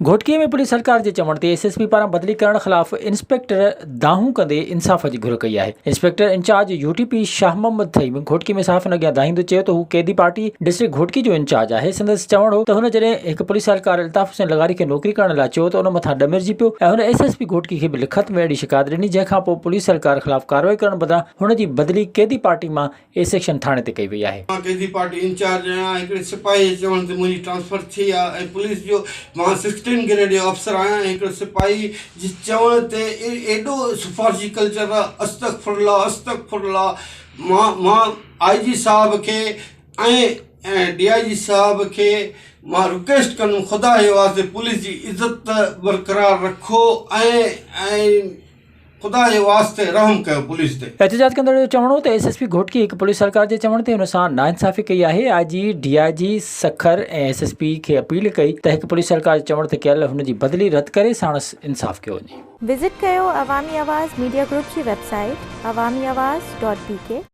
घोटकीअ में पुलिस सरकार जे चवण ते एसएसपी पारां बदली करण ख़िलाफ़ इंस्पेक्टर दाहूं कंदे इंसाफ़ जी घुर कई आहे। Inspector incharge UTP Shah Mohammad थईम घोटकी में सहाफ़ियुनि अॻियां दाहींदे चयो त हू कैदी पार्टी डिस्ट्रिक्ट घोटकी जो इंचार्ज आहे। संदसि चवण हो त हुन जॾहिं हिकु पुलिस एहलकार अल्ताफ़ हुसैन लगारी खे नौकरी करण लाइ चयो त उन मथां ॾमिरजी पियो ऐं हुन एसएसपी घोटकी खे बि लिखत में अहिड़ी शिकायत ॾिनी, जंहिंखां पोइ पुलिस सरकार ख़िलाफ़ कार्रवाई करण बदिरां हुन जी बदली कैदी पार्टी मां ए सेक्शन थाणे ते कई वई आहे। कैदी पार्टी इंचार्ज आहियां, हिकिड़े सिपाही चवण ते मुंहिंजी ट्रांसफर थी आहे ऐं पुलिस जो मां 16 ग्रेड जो अफ़सर आहियां। हिकिड़े सिपाही जे चवण ते एॾो सिफारशी कल्चर आहे, अस्तगफुरुल्लाह। मां आईजी साहब खे ऐं डीआईजी साहब खे मां रिक्वेस्ट कंदुमि, ख़ुदा जे वास्ते पुलिस जी इज़त बरक़रार रखो ऐं ख़ुदा जे वास्ते रहम कयो पुलिस ते। एहतजाज कंदड़ जो चवणो त एसएसपी घोटकी हिकु पुलिस सरकार जे चवण ते हुन सां नाइंसाफ़ी कई आहे। आईजी डीआईजी सखर ऐं एसएसपी खे अपील कई त हिकु पुलिस सरकार जे चवण ते कयल हुन जी बदली रद्द करे साणुसि इंसाफ़ कयो वञे। विज़िट कयो अवामी आवाज़ मीडिया ग्रुप जी वेबसाइट awamiawaz.pk।